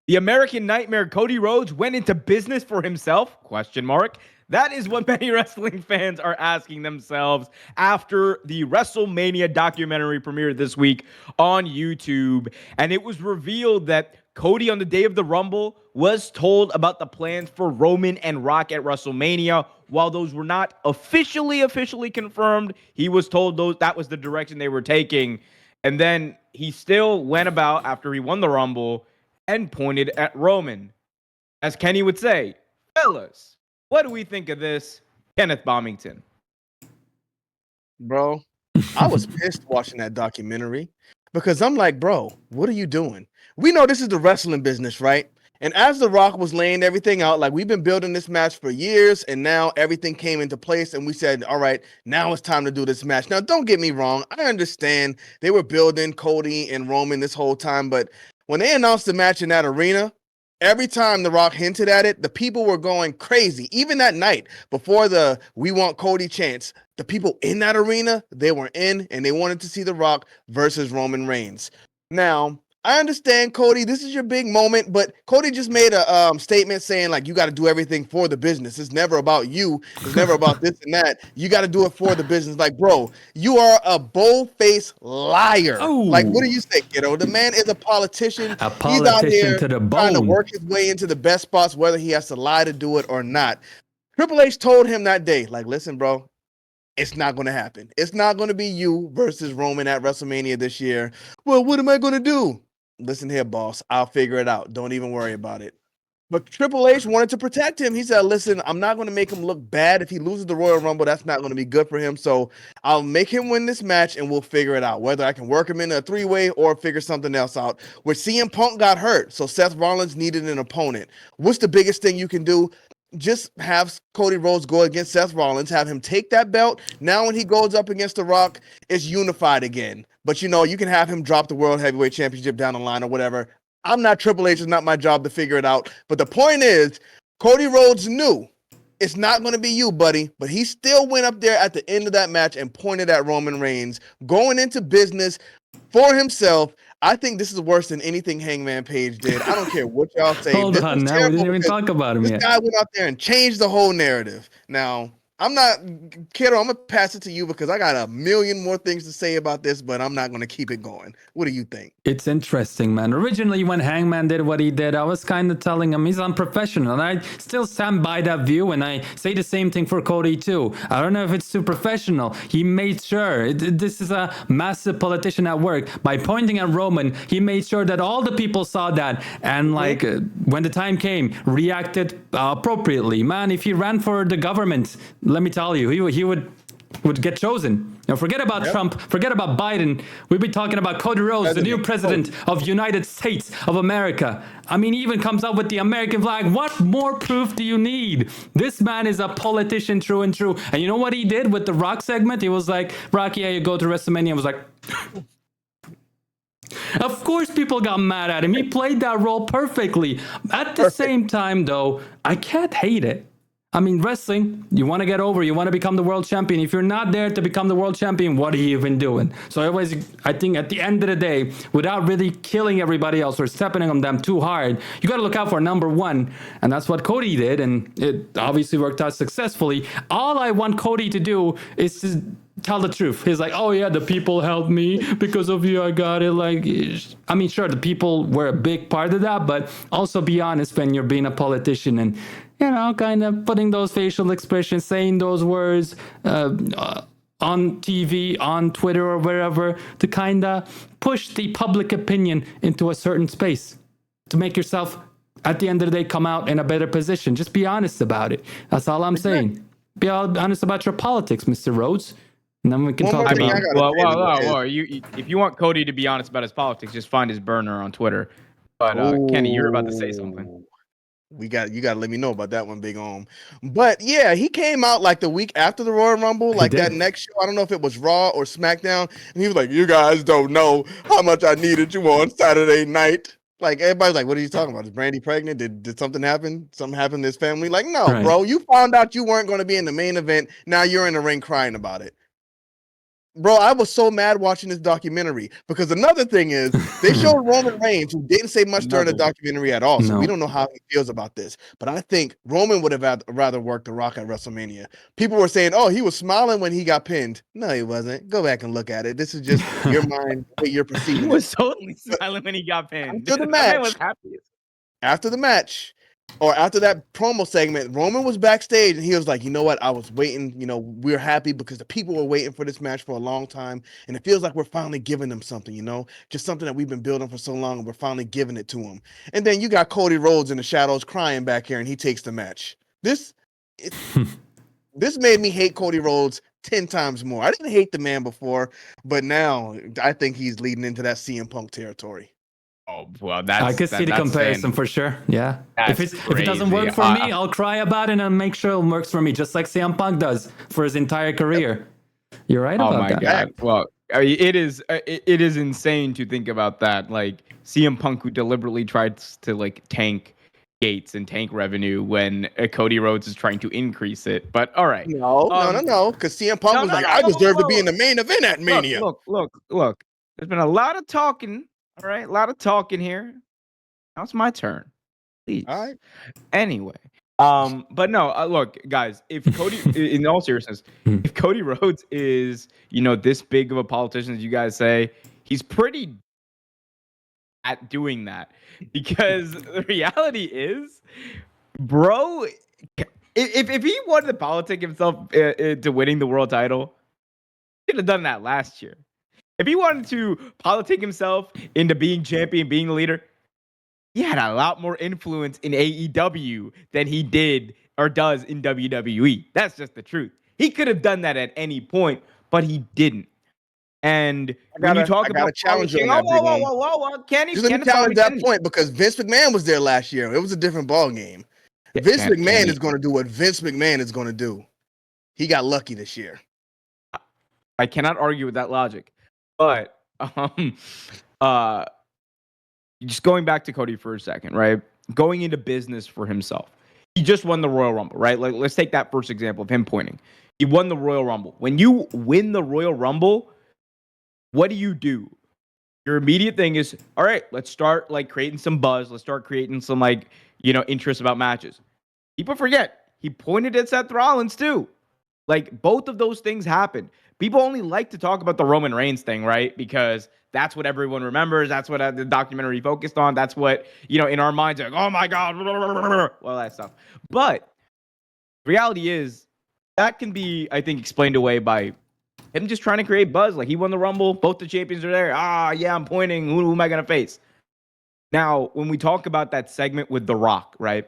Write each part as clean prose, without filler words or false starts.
The American Nightmare Cody Rhodes went into business for himself? Question mark. That is what many wrestling fans are asking themselves after the WrestleMania documentary premiered this week on YouTube. And it was revealed that Cody, on the day of the Rumble, was told about the plans for Roman and Rock at WrestleMania. While those were not officially confirmed, he was told that was the direction they were taking. And then he still went about, after he won the Rumble, and pointed at Roman. As Kenny would say, fellas, what do we think of this? Kenneth Bomington. Bro, I was pissed watching that documentary because I'm like, bro, what are you doing? We know this is the wrestling business, right? And as The Rock was laying everything out, like we've been building this match for years, and now everything came into place, and we said, all right, now it's time to do this match. Now, don't get me wrong. I understand they were building Cody and Roman this whole time, but when they announced the match in that arena, every time The Rock hinted at it, the people were going crazy. Even that night before the "We Want Cody" chants, the people in that arena, they were in and they wanted to see The Rock versus Roman Reigns. Now, I understand, Cody, this is your big moment, but Cody just made a statement saying, like, you got to do everything for the business. It's never about you. It's never about this and that. You got to do it for the business. Like, bro, you are a bold-faced liar. Oh. Like, what do you say, kiddo? The man is a politician. A He's out here politician to the trying to bone. work his way into the best spots, whether he has to lie to do it or not. Triple H told him that day, like, listen, bro, it's not going to happen. It's not going to be you versus Roman at WrestleMania this year. Well, what am I going to do? Listen here, boss. I'll figure it out. Don't even worry about it. But Triple H wanted to protect him. He said, listen, I'm not going to make him look bad. If he loses the Royal Rumble, that's not going to be good for him. So I'll make him win this match and we'll figure it out. Whether I can work him in a three-way or figure something else out. Where CM Punk got hurt, so Seth Rollins needed an opponent. What's the biggest thing you can do? Just have Cody Rhodes go against Seth Rollins, have him take that belt. Now when he goes up against The Rock, it's unified again. But, you know, you can have him drop the World Heavyweight Championship down the line or whatever. I'm not Triple H. It's not my job to figure it out. But the point is, Cody Rhodes knew it's not going to be you, buddy. But he still went up there at the end of that match and pointed at Roman Reigns, going into business for himself. I think this is worse than anything Hangman Page did. I don't care what y'all say. Hold on, now we didn't even talk about him yet. This guy went out there and changed the whole narrative. Now, I'm not, kiddo, I'm going to pass it to you because I got a million more things to say about this, but I'm not going to keep it going. What do you think? It's interesting, man. Originally, when Hangman did what he did, I was kind of telling him he's unprofessional. And I still stand by that view, and I say the same thing for Cody, too. I don't know if it's too professional. He made sure. This is a massive politician at work. By pointing at Roman, he made sure that all the people saw that. And, like, when the time came, reacted appropriately. Man, if he ran for the government, let me tell you, he would get chosen. Now, forget about Trump, forget about Biden. We'll be talking about Cody Rhodes, the new president of United States of America. I mean, he even comes up with the American flag. What more proof do you need? This man is a politician through and through. And you know what he did with the Rock segment? He was like, Rocky, yeah, you go to WrestleMania. I was like... Of course people got mad at him. He played that role perfectly. At the same time, though, I can't hate it. I mean, wrestling, you want to get over, you want to become the world champion. If you're not there to become the world champion, what are you even doing? So I think at the end of the day, without really killing everybody else or stepping on them too hard, you got to look out for number one. And that's what Cody did. And it obviously worked out successfully. All I want Cody to do is to tell the truth. He's like, oh yeah, the people helped me because of you. I got it. Like, I mean, sure, the people were a big part of that, but also be honest when you're being a politician and, you know, kind of putting those facial expressions, saying those words on TV, on Twitter or wherever to kind of push the public opinion into a certain space to make yourself, at the end of the day, come out in a better position. Just be honest about it. That's all I'm saying. Be honest about your politics, Mr. Rhodes. And then we can talk about it. Well, if you want Cody to be honest about his politics, just find his burner on Twitter. But Kenny, you're about to say something. You got to let me know about that one, Big Om. But yeah, he came out like the week after the Royal Rumble, like that next show. I don't know if it was Raw or SmackDown, and he was like, "You guys don't know how much I needed you on Saturday night." Like everybody's like, "What are you talking about? Is Brandy pregnant? Did something happen? Something happened to his family?" Like, no, bro. You found out you weren't going to be in the main event. Now you're in the ring crying about it. Bro, I was so mad watching this documentary because another thing is they showed Roman Reigns, who didn't say much during the documentary at all. So we don't know how he feels about this. But I think Roman would have rather worked The Rock at WrestleMania. People were saying, "Oh, he was smiling when he got pinned." No, he wasn't. Go back and look at it. This is just your mind, the way you're perceiving He it. was totally smiling when he got pinned. After the That man was match, happy. after the match, or after that promo segment, Roman was backstage and he was like, you know what? I was waiting. You know, we're happy because the people were waiting for this match for a long time. And it feels like we're finally giving them something, you know, just something that we've been building for so long. And we're finally giving it to them. And then you got Cody Rhodes in the shadows crying back here and he takes the match. This made me hate Cody Rhodes 10 times more. I didn't hate the man before, but now I think he's leading into that CM Punk territory. Oh, well, that's I could see the comparison for sure. Yeah. If it doesn't work for me, I'll cry about it and make sure it works for me, just like CM Punk does for his entire career. You're right about that. God. Well, I mean, it is insane to think about that. Like CM Punk, who deliberately tried to like tank gates and tank revenue when Cody Rhodes is trying to increase it. But all right. No. Because CM Punk was like, I deserve to be in the main event at Mania. Look. There's been a lot of talking. All right, a lot of talking here. Now it's my turn. Please. All right. Anyway, but no, look, guys. If Cody, in all seriousness, if Cody Rhodes is, this big of a politician as you guys say, he's pretty at doing that. Because the reality is, bro, if he wanted to politic himself to winning the world title, he could have done that last year. If he wanted to politic himself into being champion, being the leader, he had a lot more influence in AEW than he did or does in WWE. That's just the truth. He could have done that at any point, but he didn't. And when you talk about challenge you on that, Kenny, challenge that point because Vince McMahon was there last year. It was a different ball game. Vince McMahon is going to do what Vince McMahon is going to do. He got lucky this year. I cannot argue with that logic. But just going back to Cody for a second, right? Going into business for himself. He just won the Royal Rumble, right? Like, let's take that first example of him pointing. He won the Royal Rumble. When you win the Royal Rumble, what do? Your immediate thing is, all right, let's start like creating some buzz. Let's start creating some interest about matches. People forget he pointed at Seth Rollins too. Like both of those things happened. People only like to talk about the Roman Reigns thing, right? Because that's what everyone remembers. That's what the documentary focused on. That's what, in our minds, like, oh my God, all that stuff. But reality is that can be, I think, explained away by him just trying to create buzz. Like he won the Rumble. Both the champions are there. Yeah, I'm pointing. Who am I going to face? Now, when we talk about that segment with The Rock, right?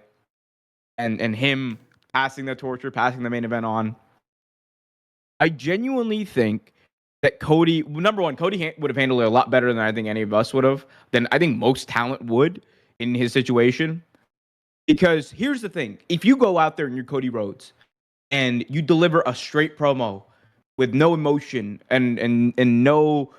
And him passing the main event on, I genuinely think that Cody, number one, Cody would have handled it a lot better than I think any of us would have, than I think most talent would in his situation. Because here's the thing. If you go out there and you're Cody Rhodes and you deliver a straight promo with no emotion and no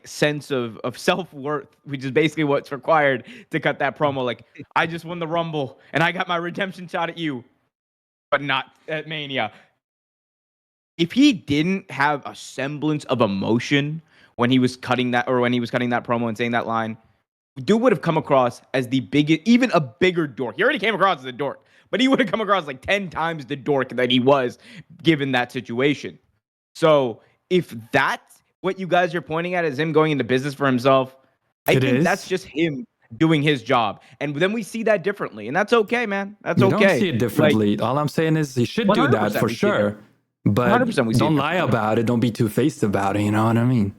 sense of self-worth, which is basically what's required to cut that promo. Like, I just won the Rumble and I got my redemption shot at you, but not at Mania. If he didn't have a semblance of emotion when he was cutting that promo and saying that line, dude would have come across as the biggest, even a bigger dork. He already came across as a dork, but he would have come across like 10 times the dork that he was given that situation. So if that's what you guys are pointing at is him going into business for himself, I think that's just him doing his job. And then we see that differently. And that's okay, man. That's okay. We don't see it differently. All I'm saying is he should do that for sure. But don't lie about it. Don't be two-faced about it. You know what I mean?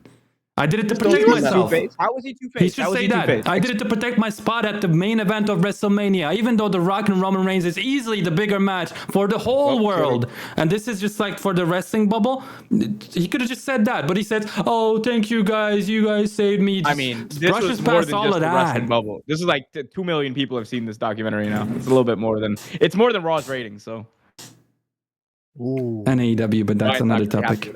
I did it to protect myself. How was he two-faced? He should say that. I did it to protect my spot at the main event of WrestleMania. Even though The Rock and Roman Reigns is easily the bigger match for the whole world. And this is just like for the wrestling bubble. He could have just said that. But he said, oh, thank you guys. You guys saved me. I mean, this was more than just the wrestling bubble. This is like 2 million people have seen this documentary now. It's a little bit more than Raw's ratings, so. Ooh. And AEW, but that's another topic.